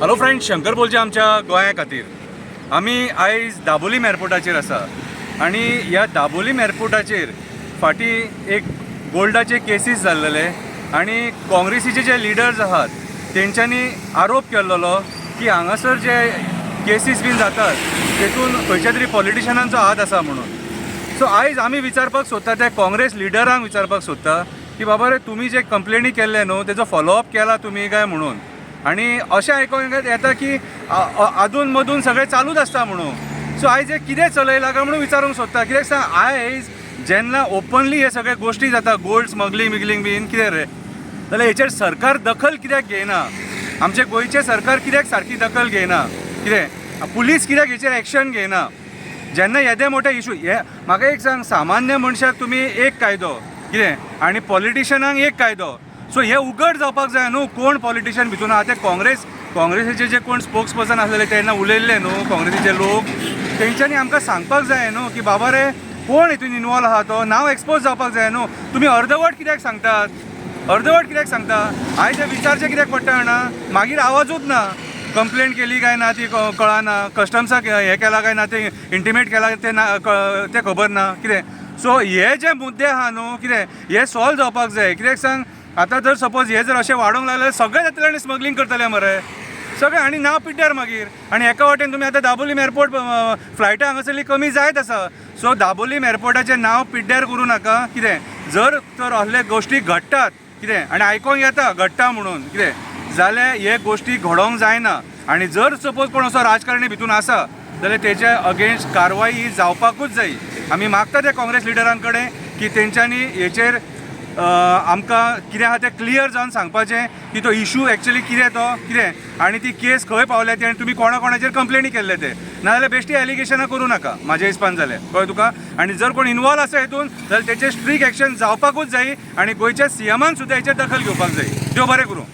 Hello friends, Shankar बोलचे आमच्या गोंया खातीर. आमी आयज दाबोलीम एअरपोर्टाचेर आसा आनी ह्या दाबोलीम एअरपोर्टाचेर फाटीं एक गोल्डाचे केसीस जाल्लेले आनी काँग्रेसीचे जे लिडर्स आहात तेंच्यांनी आरोप केल्लो की हांगासर जे केसीस बीन जातात तेतून खंयच्या तरी पॉलिटिशनांचो हात आसा म्हणून. सो आयज आमी विचारपाक सोदता त्या काँग्रेस लिडरांक विचारपाक सोदता की बाबा रे, तुमी जे कंप्लेनी केल्ले न्हू तेजो फॉलोअप केला तुमी काय म्हणून. आणि अशें आयकोंक येता की अधून मधून सगळें चालूच आसता म्हणून. सो आयज हे कितें चलयलां काय म्हणून विचारूंक सोदता. कित्याक सांग, आयज जेन्ना ओपनली हे सगळे गोश्टी जाता, गोल्ड स्मगलिंग बीन कितें रे, जाल्यार हेचेर सरकार दखल कित्याक घेयना? आमचे गोंयचे सरकार कित्याक सारकी दखल घेयना? कितें पुलीस कित्याक हेचेर एक्शन घेयना? जेन्ना येदे मोठे इशू हे, म्हाका एक सांग, सामान्य मनशाक तुमी एक कायदो कितें आनी पॉलिटिशनांक एक कायदो. सो हे उगड जावपाक जाय न्हू कोण पॉलिटिशियन भितून आहा. ते काँग्रेसीचे जे कोण स्पोक्स पर्सन आसलेले तेन्ना उलयल्ले न्हू काँग्रेसीचे लोक, तेंच्यांनी आमकां सांगपाक जाय न्हू की बाबा रे, कोण हितून इनवॉल्व आहा तो नांव एक्सपोज जावपाक जाय न्हू. तुमी अर्दवट कित्याक सांगतात? आयज हे विचारचें कित्याक पडटा जाणा, मागीर आवाजूच ना. कंप्लेंट केली काय ना ती कळना, कस्टम्साक हे केला काय ना ते इंटिमेट केला ते खबर ना कितें. सो हे जे मुद्दे आहा न्हू कितें, हे सॉल्व जावपाक जाय. कित्याक सांग, आतां जर सपोज हे जर अशें वाडोंक लागले सगळे येतले स्मगलिंग करतले मरे सगळे, आनी नांव पिड्ड्यार मागीर. आनी एका वाटेन तुमी आतां दाबोलीम एअरपोर्ट फ्लायटां हांगासरली कमी जायत आसा. सो दाबोलीम एअरपोर्टाचें नांव पिड्ड्यार करूं नाका. कितें जर तर असले गोश्टी घडटात कितें आनी आयकोंक येता घडटा म्हणून कितें जाल्यार हे गोश्टी घडोवंक जायना. आनी जर सपोज कोण असो राजकारणी भितून आसा जाल्यार तेच्या अगेन्स्ट कारवाई ही जावपाकूच जाय. आमी मागता त्या काँग्रेस लिडरां कडेन की तेंच्यांनी हेचेर आमकां कितें आहा तें क्लियर जावन सांगपाचें की तो इशू एक्चुअली कितें तो कितें आनी ती केस खंय पावल्या ती आनी तुमी कोणाचेर कंप्लेनी केल्ले ते. नाजाल्यार बेश्टी एलिगेशनां करूं नाका म्हाज्या हिसपान जालें, कळ्ळें तुका. आनी जर कोण इनवॉल्व आसा हितून जाल्यार तेचेर स्ट्रीक्ट एक्शन जावपाकूच जाय आनी गोंयच्या CMान सुद्दां हेचेर दखल घेवपाक जाय. देव बरें करूं.